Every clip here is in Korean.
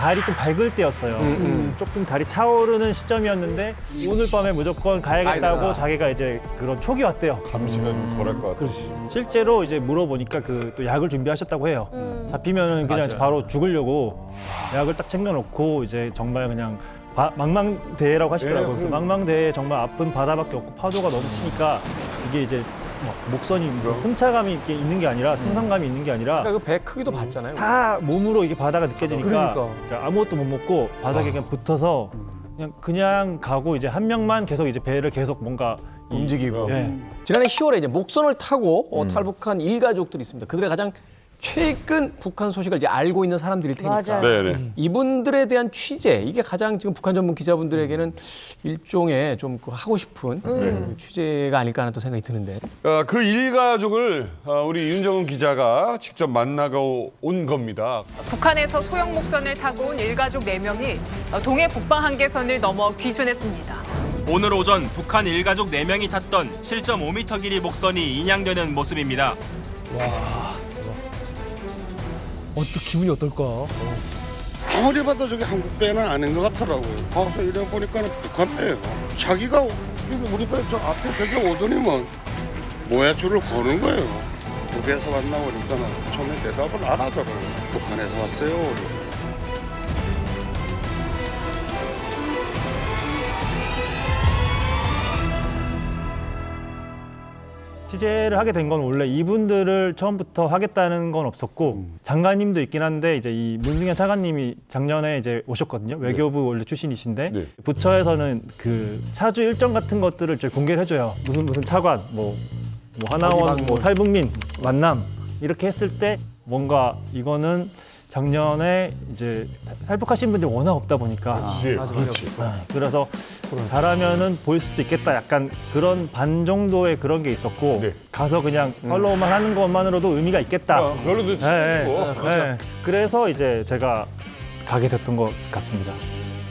달이 좀 밝을 때였어요. 조금 달이 차오르는 시점이었는데 오늘 밤에 무조건 가야겠다고 자기가 이제 그런 촉이 왔대요. 감시가 좀 덜할 것 같아. 실제로 이제 물어보니까 그 또 약을 준비하셨다고 해요. 잡히면은 그냥 바로 죽으려고 약을 딱 챙겨놓고 이제 정말 그냥 망망대해라고 하시더라고요. 그래서 망망대해에 정말 아픈 바다밖에 없고 파도가 너무 치니까 이게 이제 막 목선이 무슨 승차감이 이렇게 있는 게 아니라 승선감이 있는 게 아니라 그러니까 그 배 크기도 봤잖아요. 다 몸으로 이게 바다가 느껴지니까 그러니까. 아무것도 못 먹고 바닥에 그냥 붙어서 그냥 가고 이제 한 명만 계속 이제 배를 계속 뭔가 움직이고. 예. 지난해 10월에 이제 목선을 타고 탈북한 일가족들이 있습니다. 그들의 가장 최근 북한 소식을 이제 알고 있는 사람들일 테니까 맞아요. 네네. 이분들에 대한 취재 이게 가장 지금 북한 전문 기자분들에게는 일종의 좀 그 하고 싶은 취재가 아닐까 하는 또 생각이 드는데 그 일가족을 우리 윤정은 기자가 직접 만나고 온 겁니다. 북한에서 소형 목선을 타고 온 일가족 4명이 동해 북방 한계선을 넘어 귀순했습니다. 오늘 오전 북한 일가족 4명이 탔던 7.5m 길이 목선이 인양되는 모습입니다. 기분이 어떨까? 아무리 봐도 저게 한국 배는 아닌 것 같더라고요. 가서 이래 보니까 북한 배예요. 자기가 우리 배 저 앞에 저기 오더니만 뭐야 줄을 거는 거예요. 북에서 왔나 보니까 처음에 대답을 안 하더라고요. 북한에서 왔어요. 취재를 하게 된 건 원래 이분들을 처음부터 하겠다는 건 없었고 장관님도 있긴 한데 이제 이 문승현 차관님이 작년에 이제 오셨거든요. 외교부 원래 출신이신데 네. 부처에서는 그 차주 일정 같은 것들을 이제 공개를 해줘요. 무슨 차관, 뭐 하나원, 뭐 탈북민 만남 이렇게 했을 때 뭔가 이거는 작년에 이제 탈북하신 분들이 워낙 없다 보니까 그렇지. 그래서 잘하면은 보일 수도 있겠다 약간 그런 반 정도의 그런 게 있었고 네. 가서 그냥 팔로우만 하는 것만으로도 의미가 있겠다. 그걸로도 네, 치고. 네. 그래서 이제 제가 가게 됐던 것 같습니다.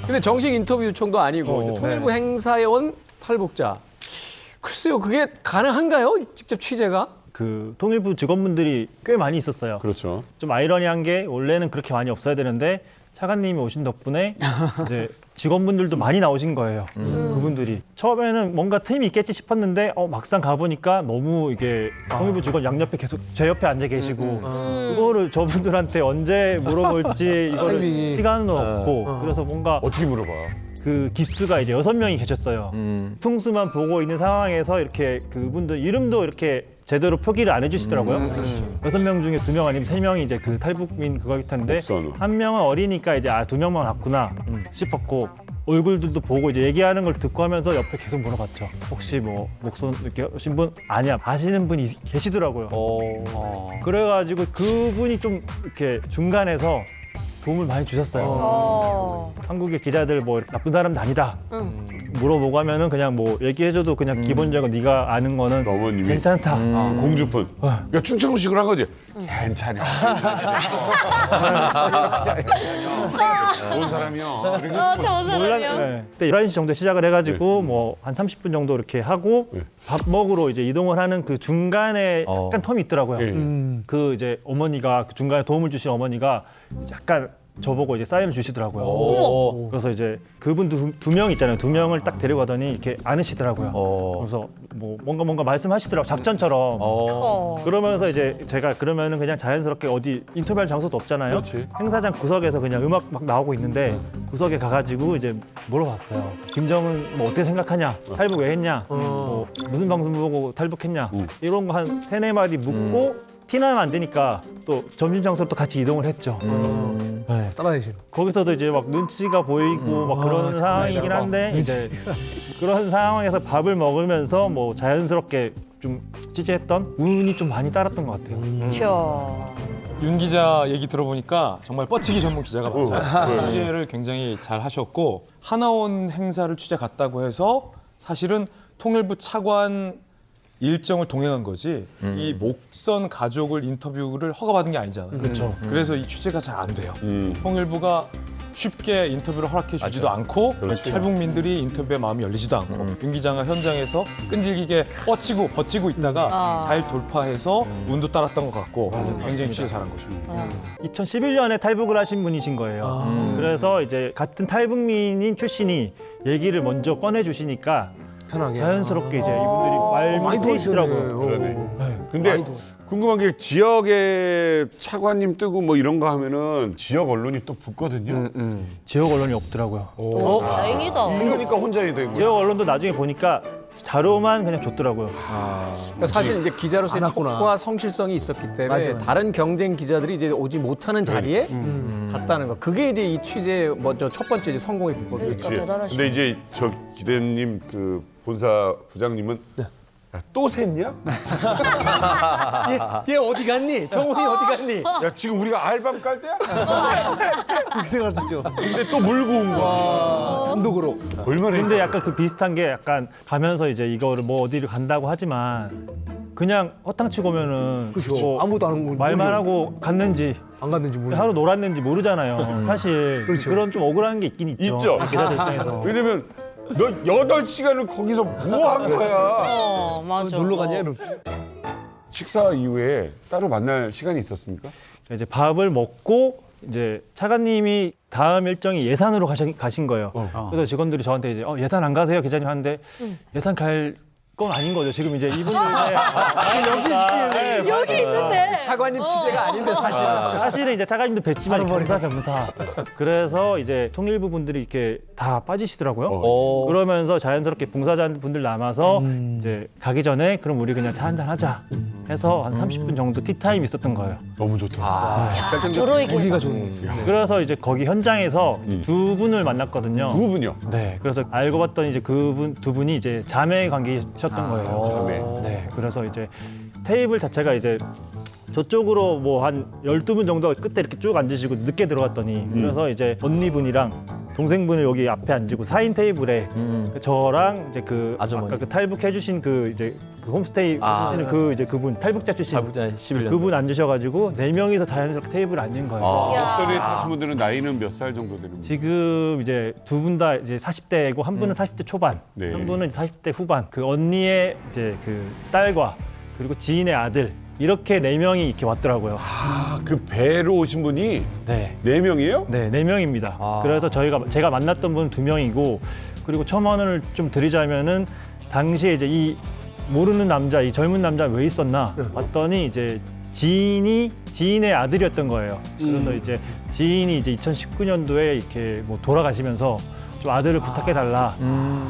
근데 정식 인터뷰 요청도 아니고 이제 통일부 행사에 온 탈북자. 글쎄요, 그게 가능한가요? 직접 취재가? 그 통일부 직원분들이 꽤 많이 있었어요. 그렇죠. 좀 아이러니한 게 원래는 그렇게 많이 없어야 되는데 차관님이 오신 덕분에 이제 직원분들도 많이 나오신 거예요. 그분들이 처음에는 뭔가 틈이 있겠지 싶었는데 막상 가보니까 너무 이게 통일부 직원 양옆에 계속 제 옆에 앉아 계시고 그거를 저분들한테 언제 물어볼지 이거를 시간은 없고 그래서 뭔가 어떻게 물어봐? 그 기수가 이제 6명이 계셨어요. 통수만 보고 있는 상황에서 이렇게 그분들 이름도 이렇게 제대로 표기를 안 해주시더라고요. 6명 중에 2명 아니면 3명이 이제 그 탈북민 그거일 텐데 목선으로. 한 명은 어리니까 이제 2명만 왔구나 싶었고 얼굴들도 보고 이제 얘기하는 걸 듣고 하면서 옆에 계속 물어봤죠. 혹시 뭐 목선 이렇게 오신 분 아니야 아시는 분이 계시더라고요. 그래가지고 그분이 좀 이렇게 중간에서 도움을 많이 주셨어요. 한국의 기자들 뭐 나쁜 사람도 아니다. 물어보고 하면은 그냥 뭐 얘기해줘도 그냥 기본적으로 네가 아는 거는 어머님이. 괜찮다. 공주분. 그러니까 충청식으로 한 거지. 괜찮아. 좋은 사람이요. 네. 그때 11시 정도 시작을 해가지고 뭐 한 30분 정도 이렇게 하고 밥 먹으러 이제 이동을 하는 그 중간에 약간 텀이 있더라고요. 그 이제 어머니가 그 중간에 도움을 주신 어머니가 약간 저보고 이제 사인을 주시더라고요. 그래서 이제 그분 두 명 있잖아요. 2명을 딱 데려가더니 이렇게 안으시더라고요. 그래서 뭐 뭔가 말씀하시더라고요. 작전처럼. 그러면서 이제 제가 그러면은 그냥 자연스럽게 어디 인터뷰할 장소도 없잖아요. 그렇지. 행사장 구석에서 그냥 음악 막 나오고 있는데 구석에 가가지고 이제 물어봤어요. 김정은 뭐 어떻게 생각하냐? 탈북 왜 했냐? 뭐 무슨 방송 보고 탈북했냐? 이런 거 한 3-4마디 묻고 티나면 안 되니까 또 점심 장소로 또 같이 이동을 했죠. 네. 따라내시는. 거기서도 이제 막 눈치가 보이고 막 그런 상황이긴 한데 이제 그런 상황에서 밥을 먹으면서 뭐 자연스럽게 좀 취재했던 운이 좀 많이 따랐던 것 같아요. 그렇죠. 윤 기자 얘기 들어보니까 정말 뻗치기 전문 기자가 맞아요. 취재를 굉장히 잘 하셨고 하나원 행사를 취재 갔다고 해서 사실은 통일부 차관 일정을 동행한 거지 이 목선 가족을 인터뷰를 허가받은 게 아니잖아요. 그렇죠. 그래서 이 취재가 잘 안 돼요. 통일부가 쉽게 인터뷰를 허락해 주지도 않고 탈북민들이 인터뷰에 마음이 열리지도 않고 윤 기자가 현장에서 끈질기게 뻗치고 버티고 있다가 잘 돌파해서 운도 따랐던 것 같고 굉장히 취재 잘한 거죠. 2011년에 탈북을 하신 분이신 거예요. 그래서 이제 같은 탈북민인 출신이 얘기를 먼저 꺼내주시니까 편하게. 자연스럽게 이제 이분들이 말문이 트이시더라고요. 그러네. 근데 궁금한 게 지역에 차관님 뜨고 뭐 이런 거 하면은 지역 언론이 또 붙거든요. 지역 언론이 없더라고요. 다행이다. 그러니까 혼자 해야 되고. 지역 언론도 나중에 보니까 자료만 그냥 줬더라고요. 그러니까 사실 이제 기자로서의 촉과 성실성이 있었기 때문에 다른 경쟁 기자들이 이제 오지 못하는 자리에 갔다는 거. 그게 이제 이 취재 먼저 첫 번째 이제 성공의 비법이죠. 그렇지. 근데 이제 저 기대님 그 본사 부장님은 야, 또 샜냐? 얘 어디 갔니? 정훈이 어디 갔니? 야 지금 우리가 알밤 깔 때야? 그렇게 생각했었죠. 근데 또 몰고 온 거지. 단독으로. 얼마나 근데 약간 그 비슷한 게 약간 가면서 이제 이거를 뭐 어디를 간다고 하지만 그냥 허탕치고 오면은 뭐 아무도 안 모르죠. 말만 하고 갔는지 안 갔는지 모르죠. 하루 놀았는지 모르잖아요. 사실 그렇죠. 그런 좀 억울한 게 있긴 있죠. 있죠. 기자들 입장에서. 왜냐면 너 8시간을 거기서 뭐 한 거야? 맞아. 놀러 가냐 이러면. 식사 이후에 따로 만날 시간이 있었습니까? 이제 밥을 먹고 이제 차관님이 다음 일정이 예산으로 가신 거예요. 그래서 직원들이 저한테 이제 예산 안 가세요 기자님 하는데 예산 갈 건 아닌 거죠. 지금 이제 이분들 여기 있는데. 차관님 취재가 아닌데 사실은. 사실은 이제 차관님도 뵀지만 겸사겸사. 그래서 이제 통일부 분들이 이렇게 다 빠지시더라고요. 그러면서 자연스럽게 봉사자분들 남아서 이제 가기 전에 그럼 우리 그냥 차 한잔 하자 해서 한 30분 정도 티타임이 있었던 거예요. 너무 좋다. 저로 얘기. 고기가 좋은. 그래서 이제 거기 현장에서 두 분을 만났거든요. 두 분이요? 네, 그래서 알고 봤더니 이제 두 분이 이제 자매 관계셨던 거예요. 자매. 네, 그래서 이제 테이블 자체가 이제 저쪽으로 뭐 한 12분 정도 끝에 이렇게 쭉 앉으시고 늦게 들어갔더니 그래서 이제 언니분이랑 동생분을 여기 앞에 앉히고 4인 테이블에 저랑 이제 그 아주머니. 아까 그 탈북해주신 그 이제 그 홈스테이 해주시는 그 이제 그분 탈북자 출신 탈북자 11년. 그분 앉으셔가지고 4명이서 자연스럽게 테이블에 앉은 거예요. 목소리 타신 분들은 나이는 몇 살 정도 되는 거예요? 지금 이제 두 분 다 이제 40대고 한 분은 40대 초반, 네. 한 분은 40대 후반. 그 언니의 이제 그 딸과 그리고 지인의 아들 이렇게 4명이 이렇게 왔더라고요. 그 배로 오신 분이 네. 4명이에요? 네, 4명입니다. 그래서 제가 만났던 분은 2명이고 그리고 첨언을 좀 드리자면은 당시에 이제 이 모르는 남자, 이 젊은 남자 왜 있었나 봤더니 이제 지인의 아들이었던 거예요. 그래서 이제 지인이 이제 2019년도에 이렇게 뭐 돌아가시면서 좀 아들을 부탁해달라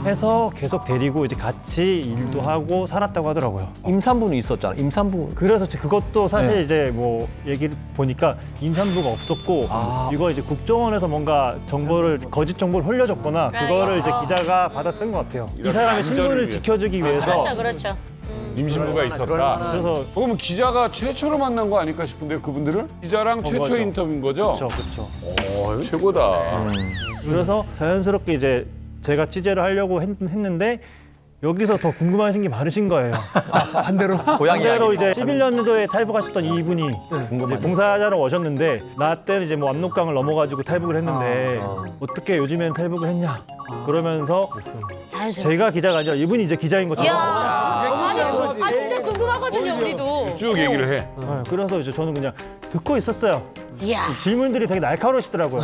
해서 계속 데리고 이제 같이 일도 하고 살았다고 하더라고요. 임산부는 있었잖아. 임산부. 그래서 그것도 사실 이제 뭐 얘기를 보니까 임산부가 없었고 이거 이제 국정원에서 뭔가 정보를 거짓 정보를 흘려줬거나 그거를 이제 기자가 받아 쓴 것 같아요. 이 사람의 안전을 신분을 위해서. 지켜주기 위해서 그렇죠, 그렇죠. 임신부가 있었다. 그래서 그러면 기자가 최초로 만난 거 아닐까 싶은데요, 그분들을? 기자랑 최초 맞아. 인터뷰인 거죠? 그렇죠. 최고다. 그래서 자연스럽게 이제 제가 취재를 하려고 했는데 여기서 더 궁금하신 게 많으신 거예요. 반대로. 반대로 이제 11년도에 탈북하셨던 이분이 이제 봉사자로 오셨는데 나 때는 이제 뭐 압록강을 넘어가지고 탈북을 했는데 어떻게 요즘에는 탈북을 했냐 그러면서 자연스럽게. 제가 기자가 아니라 이분이 이제 기자인 것처럼 아니, 진짜 궁금하거든요, 우리도. 쭉 얘기를 해. 네, 그래서 이제 저는 그냥 듣고 있었어요. 이야. 질문들이 되게 날카로우시더라고요.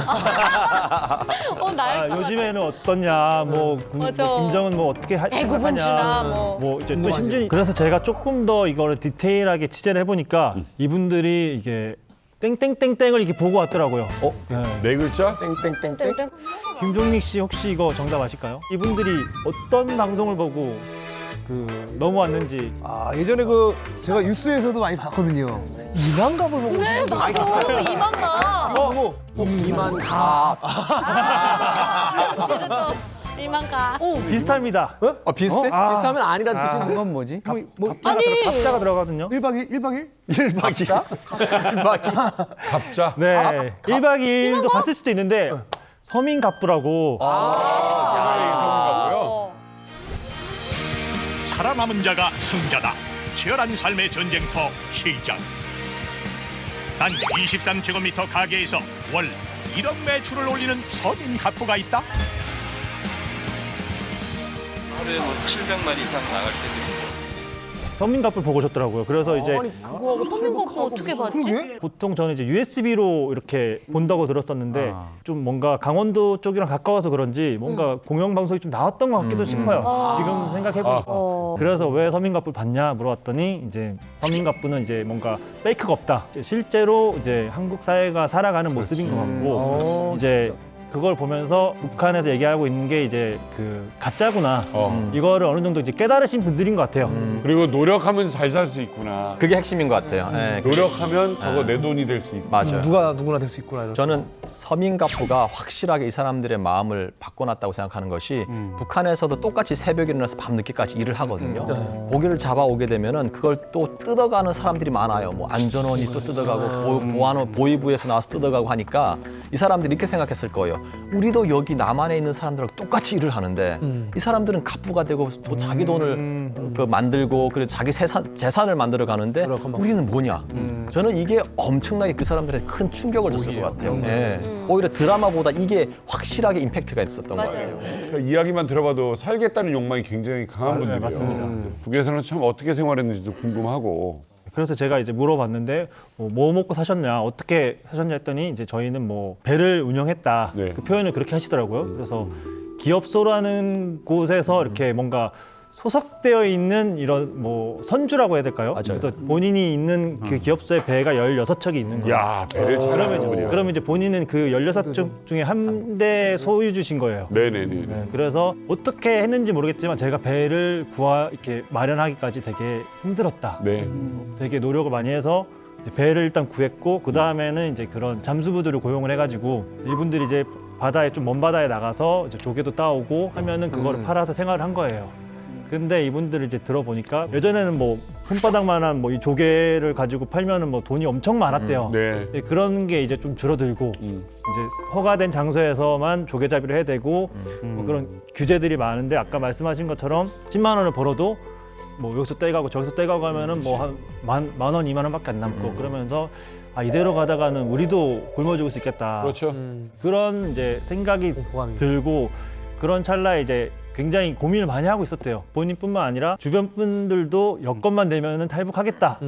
날. 요즘에는 어떠냐, 뭐, 맞아. 김정은 뭐 어떻게 대구분지나 뭐. 이제 또 심지어 그래서 제가 조금 더 이거를 디테일하게 취재를 해보니까 이분들이 이게 땡땡땡땡을 이렇게 보고 왔더라고요. 네. 네 글자? 땡땡땡땡. 김종익 씨 혹시 이거 정답 아실까요? 이분들이 어떤 방송을 보고 그 넘어왔는지. 예전에 제가 뉴스에서도 많이 봤거든요. 이만갑을 보고 그래, 맞아. 이만가. 이만갑. 이만가. 비슷합니다. 비슷해? 아. 비슷하면 아니란 뜻인데. 그건 뭐지? 갑자가 들어가거든요. 1박 2일? 갑자? 네. 1박 2일도 갔을 수도 있는데 서민갑부라고. 살아남은 자가 승자다. 치열한 삶의 전쟁터 시작. 단 23제곱미터 가게에서 월 1억 매출을 올리는 서민 갑부가 있다. 하루에 뭐 700마리 이상 나갈 때도 있고. 서민갑을 보고 오셨더라고요. 그래서 이제 서민갑부 어떻게 봤지? 보통 저는 이제 USB로 이렇게 본다고 들었었는데 좀 뭔가 강원도 쪽이랑 가까워서 그런지 뭔가 공영방송이 좀 나왔던 것 같기도 싶어요. 지금 생각해보니까. 그래서 왜 서민갑부 봤냐 물어봤더니 이제 서민갑부는 이제 뭔가 페이크가 없다. 실제로 이제 한국 사회가 살아가는 모습인 것 같고 이제 그걸 보면서 북한에서 얘기하고 있는 게 이제 그 가짜구나. 이거를 어느 정도 이제 깨달으신 분들인 것 같아요. 그리고 노력하면 잘 살 수 있구나. 그게 핵심인 것 같아요. 네. 노력하면 저거 내 돈이 될 수 있고. 맞아요. 누가 누구나 될 수 있구나. 이런. 저는 서민갑부가 확실하게 이 사람들의 마음을 바꿔놨다고 생각하는 것이 북한에서도 똑같이 새벽에 일어나서 밤늦게까지 일을 하거든요. 고기를 잡아오게 되면은 그걸 또 뜯어가는 사람들이 많아요. 뭐 안전원이 또 뜯어가고 보안원 보위부에서 나와서 뜯어가고 하니까 이 사람들이 이렇게 생각했을 거예요. 우리도 여기 남한에 있는 사람들하고 똑같이 일을 하는데 이 사람들은 갑부가 되고 또 자기 돈을 그 만들고 그리고 자기 재산을 만들어 가는데 우리는 뭐냐? 저는 이게 엄청나게 그 사람들의 큰 충격을 줬을 것 같아요. 예. 오히려 드라마보다 이게 확실하게 임팩트가 있었던 것 같아요. 그러니까 이야기만 들어봐도 살겠다는 욕망이 굉장히 강한 분들이에요. 맞습니다. 북에서는 참 어떻게 생활했는지도 궁금하고. 그래서 제가 이제 물어봤는데 뭐 먹고 사셨냐, 어떻게 사셨냐 했더니 이제 저희는 뭐 배를 운영했다. 네. 그 표현을 그렇게 하시더라고요. 그래서 기업소라는 곳에서 이렇게 뭔가 소속되어 있는 이런 뭐 선주라고 해야 될까요? 맞아요. 그래서 본인이 있는 그 기업소에 배가 16척이 있는 거예요. 야, 배를 차려요. 그러면 이제 본인은 그 16척 중에 한 대 소유주신 거예요. 네네네. 네, 그래서 어떻게 했는지 모르겠지만 제가 배를 이렇게 마련하기까지 되게 힘들었다. 네. 되게 노력을 많이 해서 이제 배를 일단 구했고 그 다음에는 이제 그런 잠수부들을 고용을 해가지고 이분들이 이제 바다에 좀 먼 바다에 나가서 이제 조개도 따오고 하면은 그거를 팔아서 생활을 한 거예요. 근데 이분들을 이제 들어보니까 예전에는 뭐 손바닥만한 뭐 이 조개를 가지고 팔면은 뭐 돈이 엄청 많았대요. 네. 그런 게 이제 좀 줄어들고 이제 허가된 장소에서만 조개잡이를 해야 되고 뭐 그런 규제들이 많은데 아까 말씀하신 것처럼 10만 원을 벌어도 뭐 여기서 떼가고 저기서 떼가고 하면은 뭐 한 만 원, 2만 원밖에 안 남고 그러면서 아 이대로 가다가는 우리도 굶어 죽을 수 있겠다. 그렇죠. 그런 이제 생각이 들고 그런 찰나에 이제 굉장히 고민을 많이 하고 있었대요. 본인뿐만 아니라 주변 분들도 여건만 되면은 탈북하겠다.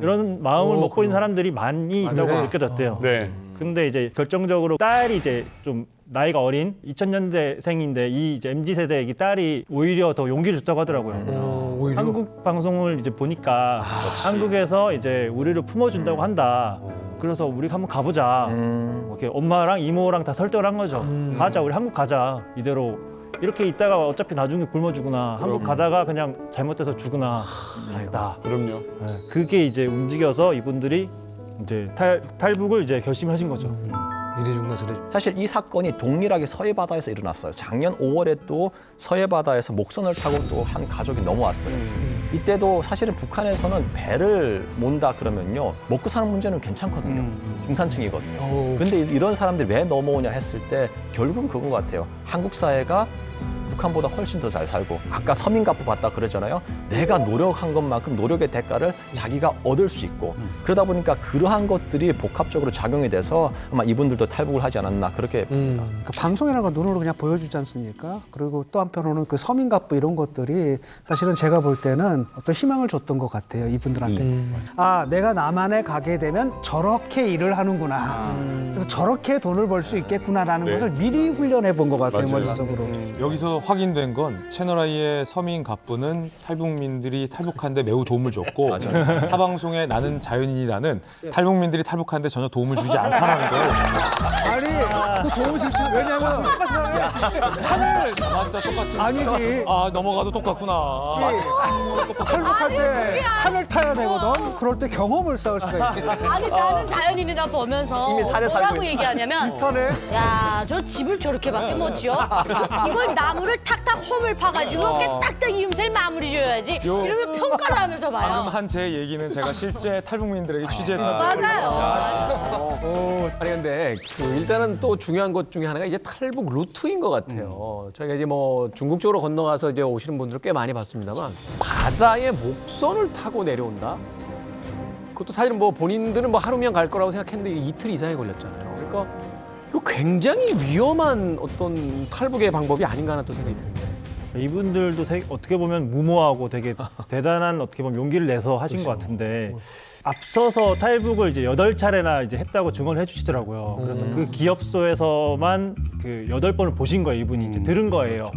이런 마음을 먹고 있는 사람들이 많이 있다고 느껴졌대요. 네. 근데 이제 결정적으로 딸이 이제 좀 나이가 어린 2000년대생인데 이 이제 MZ 세대의 이 딸이 오히려 더 용기를 줬다고 하더라고요. 오히려? 한국 방송을 이제 보니까 한국에서 이제 우리를 품어준다고 한다. 그래서 우리 한번 가보자. 이렇게 엄마랑 이모랑 다 설득을 한 거죠. 가자, 우리 한국 가자. 이대로. 이렇게 있다가 어차피 나중에 굶어 죽으나 한국 가다가 그냥 잘못돼서 죽으나 다. 그럼요. 네, 그게 이제 움직여서 이분들이 이제 탈북을 이제 결심하신 거죠. 이래 죽나 저래 죽나. 사실 이 사건이 동일하게 서해바다에서 일어났어요. 작년 5월에 또 서해바다에서 목선을 타고 또 한 가족이 넘어왔어요. 이때도 사실은 북한에서는 배를 몬다 그러면요 먹고 사는 문제는 괜찮거든요. 중산층이거든요. 근데 이런 사람들이 왜 넘어오냐 했을 때 결국은 그건 것 같아요. 한국 사회가 북한보다 훨씬 더 잘 살고 아까 서민갑부 봤다 그러잖아요. 내가 노력한 것만큼 노력의 대가를 자기가 얻을 수 있고 그러다 보니까 그러한 것들이 복합적으로 작용이 돼서 아마 이분들도 탈북을 하지 않았나 그렇게 봅니다. 그 방송이라는 건 눈으로 그냥 보여주지 않습니까? 그리고 또 한편으로는 그 서민갑부 이런 것들이 사실은 제가 볼 때는 어떤 희망을 줬던 것 같아요. 이분들한테. 아, 내가 남한에 가게 되면 저렇게 일을 하는구나. 그래서 저렇게 돈을 벌 수 있겠구나라는 것을 미리 훈련해 본 것 같아요. 머릿속으로. 여기서 확인된 건 채널I의 서민 갑부는 탈북민들이 탈북하는데 매우 도움을 줬고 타방송의 나는 자연인이라는 탈북민들이 탈북하는데 전혀 도움을 주지 않다는 걸 아니, 그 도움을 줄 수, 왜냐면 똑같이 산을. 맞죠 똑같은 아니지. 아 넘어가도 똑같구나 탈북할 때 산을 타야 되거든. 그럴 때 경험을 쌓을 수가 있지. 아니 나는 자연인이라 보면서 이미 산에 살고 뭐라고 얘기하냐면 산에? 야, 저 집을 저렇게밖에 못 지어? 이걸 나무를 탁탁 홈을 파가지고 이렇게 딱딱 이음새를 마무리 줘야지. 이러면 평가를 하면서 방금 봐요. 한 제 얘기는 제가 실제 탈북민들에게 취재했던 맞아요. 아니 근데 일단은 또 중요한 것 중에 하나가 이제 탈북 루트인 것 같아요. 저희가 이제 뭐 중국 쪽으로 건너가서 이제 오시는 분들을 꽤 많이 봤습니다만 바다에 목선을 타고 내려온다. 그것도 사실은 뭐 본인들은 뭐 하루면 갈 거라고 생각했는데 이틀 이상이 걸렸잖아요. 그러니까 이거 굉장히 위험한 어떤 탈북의 방법이 아닌가 하는 또 생각이 드는데. 이분들도 어떻게 보면 무모하고 되게 대단한 어떻게 보면 용기를 내서 하신 것 같은데 앞서서 탈북을 이제 8차례나 이제 했다고 증언을 해주시더라고요. 그래서 그 기업소에서만 그 8번을 보신 거예요. 이분이 이제 들은 거예요.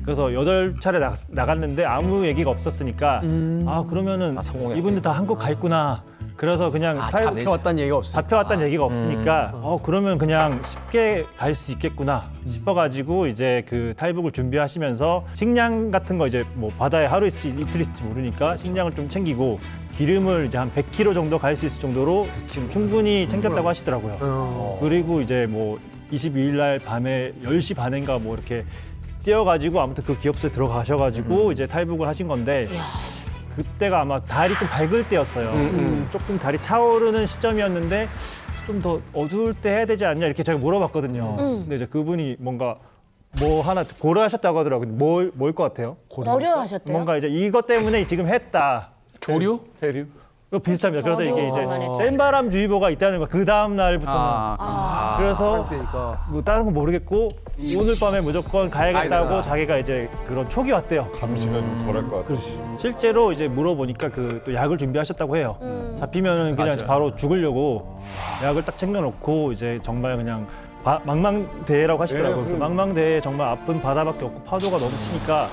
그래서 8차례 나갔는데 아무 얘기가 없었으니까 아 그러면은 이분들 다 한국 가 있구나. 그래서 그냥 잡혀왔다는 얘기가 없어요. 잡혀왔다는 얘기가 없으니까 그러면 그냥 쉽게 갈 수 있겠구나 싶어가지고 이제 그 탈북을 준비하시면서 식량 같은 거 이제 뭐 바다에 하루 있을지 이틀 있을지 모르니까 식량을 좀 챙기고 기름을 이제 한 100km 정도 갈 수 있을 정도로 충분히 챙겼다고 하시더라고요. 그리고 이제 뭐 22일 날 밤에 10시 반인가 뭐 이렇게 뛰어가지고 아무튼 그 기업소에 들어가셔가지고 이제 탈북을 하신 건데 그때가 아마 달이 좀 밝을 때였어요. 조금 달이 차오르는 시점이었는데 좀 더 어두울 때 해야 되지 않냐 이렇게 제가 물어봤거든요. 근데 이제 그분이 뭔가 뭐 하나 고려하셨다고 하더라고요. 뭘 것 같아요? 고려하셨대요? 뭔가 이제 이것 때문에 지금 했다. 조류? 해류? 비슷합니다. 그래서 이게 이제 저도 센바람주의보가 있다는 거. 그 다음 날부터는. 그래서 뭐 다른 건 모르겠고 오늘 밤에 무조건 가야겠다고 자기가 이제 그런 촉이 왔대요. 감시가 좀 덜할 것 같아. 실제로 이제 물어보니까 그 또 약을 준비하셨다고 해요. 잡히면은 그냥 바로 죽으려고 약을 딱 챙겨놓고 이제 정말 그냥 망망대해라고 하시더라고요. 그래서 망망대해 정말 아픈 바다밖에 없고 파도가 너무 치니까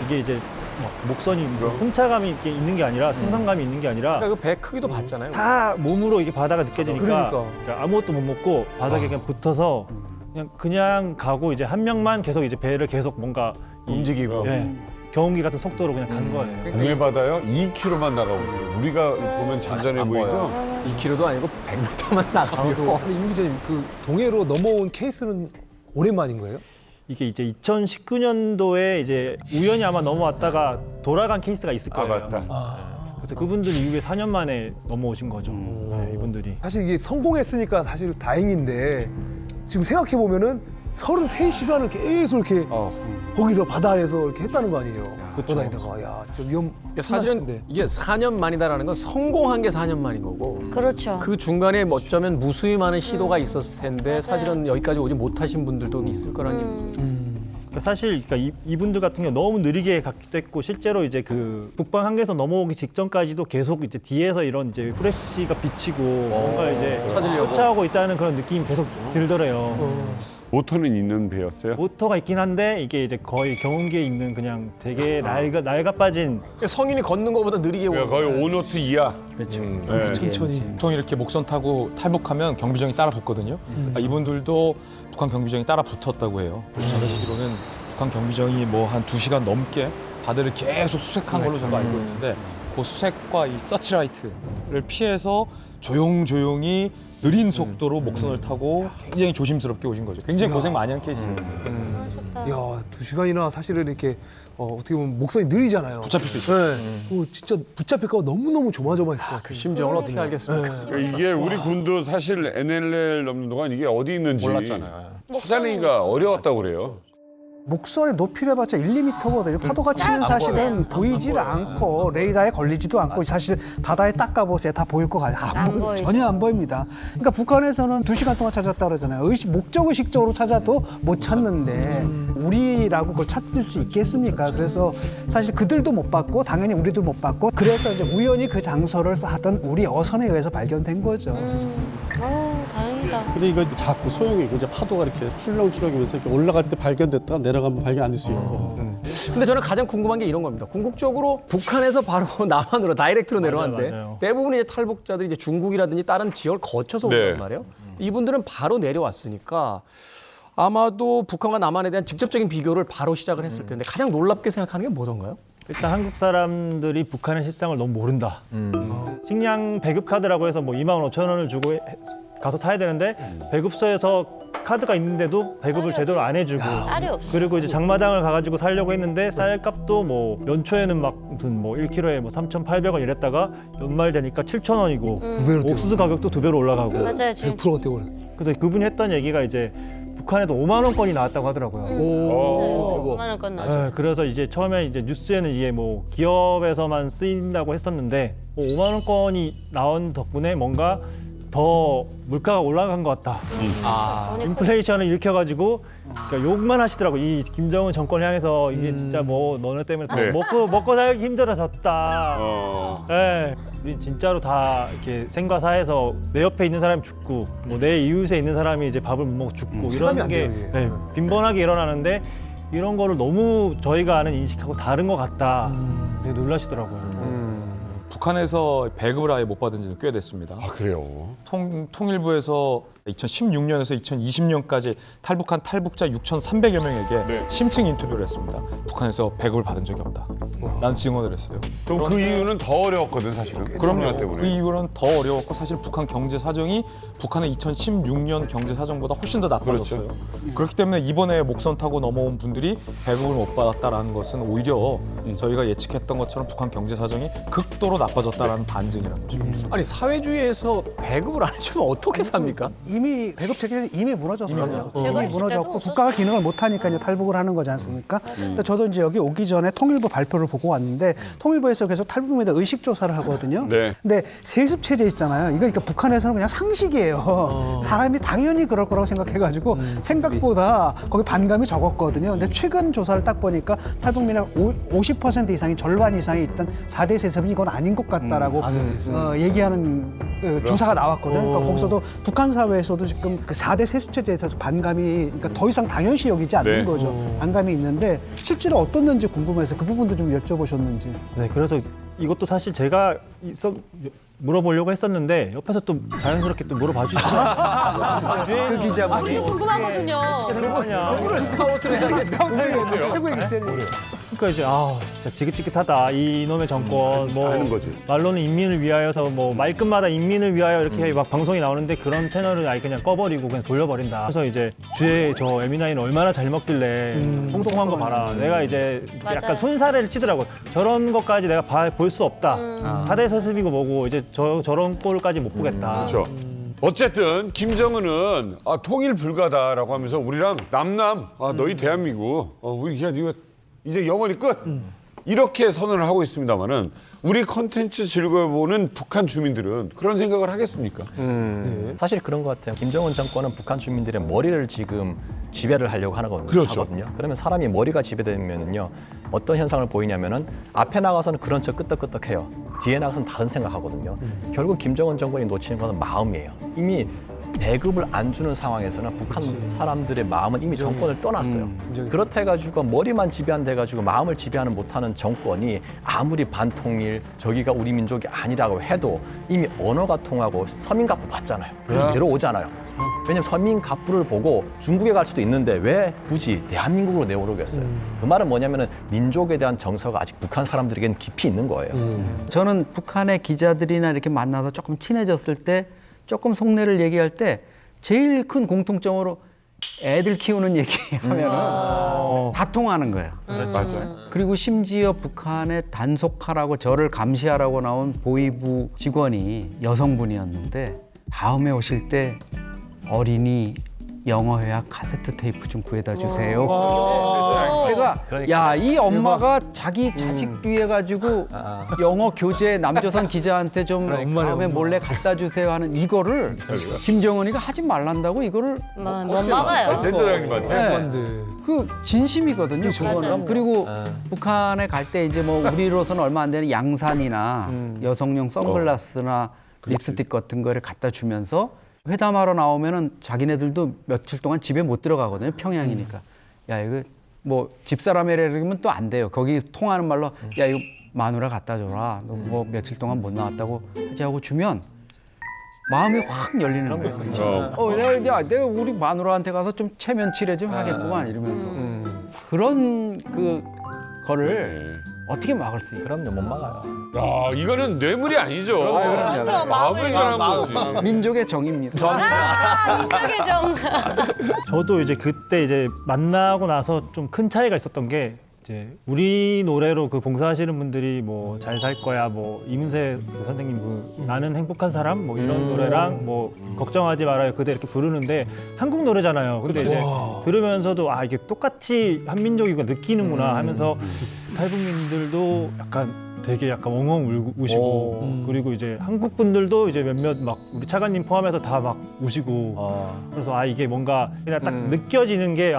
이게 이제 막 목선이 무슨 승차감이 이렇게 있는 게 아니라 승상감이 있는 게 아니라 그러니까 그 배 크기도 봤잖아요. 다 몸으로 이게 바다가 느껴지니까 그러니까. 아무것도 못 먹고 바닥에 그냥 붙어서 그냥 가고 이제 한 명만 계속 이제 배를 계속 뭔가 움직이고. 경운기 같은 속도로 그냥 간 거예요. 동해 바다요? 2km만 나가거든요. 우리가 보면 잔잔해 보이죠? 2km도 아니고 100m만 나가도. 근데 임 기자님 그 동해로 넘어온 케이스는 오랜만인 거예요? 이게 이제 2019년도에 이제 우연히 아마 넘어왔다가 돌아간 케이스가 있을 거예요. 맞다. 그래서 그분들 이후에 4년 만에 넘어오신 거죠. 네, 이분들이. 사실 이게 성공했으니까 사실 다행인데 지금 생각해 보면은 33시간을 계속 이렇게 거기서 바다에서 이렇게 했다는 거 아니에요. 돌아다니다가 야, 좀 위험. 사실은 이게 4년 만이다라는 건 성공한 게 4년 만인 거고. 그렇죠. 그 중간에 어쩌면 무수히 많은 시도가 있었을 텐데 사실은 여기까지 오지 못하신 분들도 있을 거라는 얘기죠. 그러니까 사실 그러니까 이분들 같은 경우 너무 느리게 갔기도 했고 실제로 이제 그 북방 한계에서 넘어오기 직전까지도 계속 이제 뒤에서 이런 이제 후레쉬가 비치고 뭔가 이제 찾으려고. 쫓아오고 있다는 그런 느낌이 계속 들더래요. 모터는 있는 배였어요? 모터가 있긴 한데 이게 이제 거의 경운기에 있는 그냥 되게 낡아 빠진 성인이 걷는 것보다 느리게 오는 거의 5노트 이하. 그렇죠. 천천히. 보통 이렇게 목선 타고 탈북하면 경비정이 따라 붙거든요. 이분들도 북한 경비정이 따라 붙었다고 해요. 그래서 전해지기로는 북한 경비정이 뭐 한 2시간 넘게 바다를 계속 수색한 걸로 저도 알고 있는데 그 수색과 이 서치라이트를 피해서 조용히 느린 속도로 목선을 타고 굉장히 조심스럽게 오신 거죠. 굉장히 고생 많이 한 케이스예요. 야, 2시간이나 사실은 이렇게 어떻게 보면 목선이 느리잖아요. 붙잡힐 수 있어요. 진짜 붙잡힐까 봐 너무너무 조마조마했을 것 같아요. 그 심정을 어떻게 알겠습니까? 그러니까 이게 우리 군도 사실 NLL 넘는 동안 이게 어디 있는지 몰랐잖아요. 찾아내기가 어려웠다고 그래요. 목선의 높이를 해봤자 1, 2m거든요. 파도가 치면 사실은 보이질 않고 레이더에 걸리지도 않고 사실 바다에 딱 가보세요. 다 보일 것 같아요. 전혀 안 보입니다. 그러니까 북한에서는 2시간 동안 찾았다 그러잖아요. 목적의식적으로 찾아도 못 찾는데 우리라고 그걸 찾을 수 있겠습니까? 그래서 사실 그들도 못 봤고 당연히 우리도 못 봤고 그래서 이제 우연히 그 장소를 하던 우리 어선에 의해서 발견된 거죠. 다행이다. 근데 이거 자꾸 소용이고 이제 파도가 이렇게 출렁출렁이면서 이렇게 올라갈 때 발견됐다가 내려가면 발견 안 될 수 있고. 근데 저는 가장 궁금한 게 이런 겁니다. 궁극적으로 북한에서 바로 남한으로 다이렉트로 내려왔는데 맞아요. 대부분의 탈북자들이 이제 중국이라든지 다른 지역을 거쳐서 온단 말이에요. 이분들은 바로 내려왔으니까 아마도 북한과 남한에 대한 직접적인 비교를 바로 시작을 했을 텐데 가장 놀랍게 생각하는 게 뭐던가요? 일단 한국 사람들이 북한의 실상을 너무 모른다. 식량 배급 카드라고 해서 뭐 25,000원을 주고 가서 사야 되는데 배급소에서 카드가 있는데도 배급을 제대로 안 해주고 그리고 이제 장마당을 가가지고 살려고 했는데 쌀값도 뭐 연초에는 막 무슨 뭐 1kg에 뭐 3,800원 이랬다가 연말 되니까 7,000원이고 옥수수 가격도 2배로 올라가고 맞아요. 지금 100%가 떼버려. 그래서 그분이 했던 얘기가 이제 북한에도 5만 원권이 나왔다고 하더라고요. 오, 5만 원권 나왔어요. 네, 그래서 이제 처음에 이제 뉴스에는 이게 뭐 기업에서만 쓰인다고 했었는데 5만 원권이 나온 덕분에 뭔가 더 물가가 올라간 것 같다. 인플레이션을 일으켜가지고 그러니까 욕만 하시더라고. 이 김정은 정권 향해서 이게 진짜 뭐 너네 때문에 다 네. 먹고 살기 힘들어졌다. 네. 우린 진짜로 다 이렇게 생과 사에서 내 옆에 있는 사람이 죽고 뭐 내 이웃에 있는 사람이 이제 밥을 못 먹고 죽고 이런 게 네, 빈번하게 일어나는데 이런 거를 너무 저희가 아는 인식하고 다른 것 같다. 되게 놀라시더라고요. 북한에서 배급을 아예 못 받은 지는 꽤 됐습니다. 아 그래요? 통일부에서 2016년에서 2020년까지 탈북한 탈북자 6,300여 명에게 심층 인터뷰를 했습니다. 북한에서 배급을 받은 적이 없다. 라는 증언을 했어요. 그럼 그 이유는 더 어려웠거든 사실은. 그럼요. 때문에. 그 이유는 더 어려웠고 사실 북한 경제 사정이 북한의 2016년 경제 사정보다 훨씬 더 나빠졌어요. 그렇기 때문에 이번에 목선 타고 넘어온 분들이 배급을 못 받았다라는 것은 오히려 저희가 예측했던 것처럼 북한 경제 사정이 극도로 나빠졌다라는 반증이라는 거죠. 아니 사회주의에서 배급을 안 해주면 어떻게 삽니까? 이미 배급 체계는 이미 무너졌어요. 이미 제가 무너졌고 있을 때도 국가가 기능을 못하니까 이제 탈북을 하는 거지 않습니까? 근데 저도 이제 여기 오기 전에 통일부 발표를 보고 왔는데 통일부에서 계속 탈북민에 대한 의식 조사를 하거든요. 네. 근데 세습 체제 있잖아요. 이거 그러니까 북한에서는 그냥 상식이에요. 사람이 당연히 그럴 거라고 생각해가지고 생각보다 거기 반감이 적었거든요. 근데 최근 조사를 딱 보니까 탈북민의 50% 이상이 절반 이상이 일단 4대 세습이 이건 아닌 것 같다라고 얘기하는 조사가 나왔거든요. 그러니까 거기서도 북한 사회에서도 지금 그 4대 세습 체제에 대해서 반감이 그러니까 더 이상 당연시 여기지 않는 거죠. 반감이 있는데 실제로 어떻는지 궁금해서 그 부분도 좀 여쭤보셨는지. 네, 그래서 이것도 사실 제가 물어보려고 했었는데 옆에서 또 자연스럽게 또 물어봐 주시더라고요. 그 기자 우리도 궁금하거든요. 누구를 스카웃을 해야 스카우트예요. 최고의 기자님. 그러니까 이제 진짜 지긋지긋하다 이놈의 정권 뭐 하는 거지. 말로는 인민을 위하여서 뭐 말끝마다 인민을 위하여 이렇게 막 방송이 나오는데 그런 채널을 아예 그냥 꺼버리고 그냥 돌려버린다. 그래서 이제 주에 저 에미나이는 얼마나 잘 먹길래 통통한 거 봐라. 내가 이제 맞아요. 약간 손사래를 치더라고. 저런 것까지 내가 볼 수 없다. 4대 세습이고 뭐고 이제 저런 꼴까지 못 보겠다. 그렇죠. 어쨌든 김정은은 통일 불가다라고 하면서 우리랑 남남 너희 대한민국 우리 그냥 이거 이제 영원히 끝 이렇게 선언을 하고 있습니다만은 우리 컨텐츠 즐겨보는 북한 주민들은 그런 생각을 하겠습니까? 사실 그런 것 같아요. 김정은 정권은 북한 주민들의 머리를 지금 지배를 하려고 하거든요. 그렇죠. 그러면 사람이 머리가 지배되면은요 어떤 현상을 보이냐면은 앞에 나가서는 그런 척 끄떡끄떡해요. 뒤에 나가서는 다른 생각하거든요. 결국 김정은 정권이 놓치는 것은 마음이에요. 이미 배급을 안 주는 상황에서는 북한 사람들의 마음은 이미 정권을 떠났어요. 그렇다 해가지고 머리만 지배한다 해가지고 마음을 지배하는 못하는 정권이 아무리 반통일 저기가 우리 민족이 아니라고 해도 이미 언어가 통하고 서민갑부 봤잖아요. 그럼 내려오잖아요. 왜냐면 서민갑부를 보고 중국에 갈 수도 있는데 왜 굳이 대한민국으로 내오르겠어요. 그 말은 뭐냐면은 민족에 대한 정서가 아직 북한 사람들에게는 깊이 있는 거예요. 저는 북한의 기자들이나 이렇게 만나서 조금 친해졌을 때 조금 속내를 얘기할 때 제일 큰 공통점으로 애들 키우는 얘기하면은 다 통하는 거예요. 맞아요. 그리고 심지어 북한에 단속하라고 저를 감시하라고 나온 보위부 직원이 여성분이었는데 다음에 오실 때 어린이 영어 회화 카세트 테이프 좀 구해다 주세요. 제가 야, 이 엄마가 자기 자식 위해 가지고 영어 교재 남조선 기자한테 좀 다음에 몰래 갖다 주세요 하는 이거를 김정은이가 하지 말란다고 이거를 못 막아요. 센터장님한테. 그 진심이거든요. 그거는. 그리고 북한에 갈 때 이제 뭐 우리로서는 얼마 안 되는 양산이나 여성용 선글라스나 립스틱 같은 거를 갖다 주면서 회담하러 나오면은 자기네들도 며칠 동안 집에 못 들어가거든요. 평양이니까. 야, 이거 뭐 집사람이라 그러면 또 안 돼요. 거기 통하는 말로 야, 이거 마누라 갖다 줘라. 너 뭐 며칠 동안 못 나왔다고 하지 하고 주면 마음이 확 열리는 거예요. 내가 우리 마누라한테 가서 좀 체면 칠해 좀 하겠구만 이러면서. 그런 거를 어떻게 막을 수 있어요? 그럼요, 못 막아요. 야, 이거는 뇌물이 아니죠. 마음을 전한 거지. 민족의 정입니다. 민족의 정. 저도 이제 그때 이제 만나고 나서 좀 큰 차이가 있었던 게 이제 우리 노래로 그 봉사하시는 분들이 뭐 잘 살 거야, 뭐 이문세 선생님 그 나는 행복한 사람 뭐 이런 노래랑 뭐 걱정하지 말아요 그대 이렇게 부르는데 한국 노래잖아요. 근데 이제 들으면서도 이게 똑같이 한민족이고 느끼는구나 하면서 탈북민들도 약간 되게 약간 엉엉 우시고 그리고 이제 한국 분들도 이제 몇몇 막 우리 차관님 포함해서 다 막 우시고 그래서 이게 뭔가 그냥 딱 느껴지는 게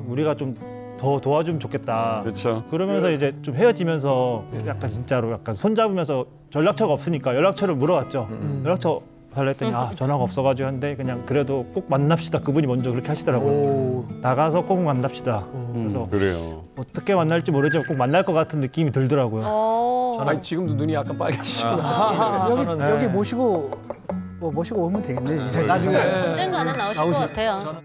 우리가 좀 더 도와주면 좋겠다. 그렇죠. 그러면서 이제 좀 헤어지면서 약간 진짜로 약간 손잡으면서 연락처가 없으니까 연락처를 물어봤죠. 연락처 달라 했더니 전화가 없어가지고 한데 그냥 그래도 꼭 만납시다. 그분이 먼저 그렇게 하시더라고요. 나가서 꼭 만납시다. 그래서 그래요. 어떻게 만날지 모르지만 꼭 만날 것 같은 느낌이 들더라고요. 아니, 지금도 눈이 약간 빨개지시구나. 여기 모시고 오면 되겠네. 이제 언젠가는 나오실 것 같아요.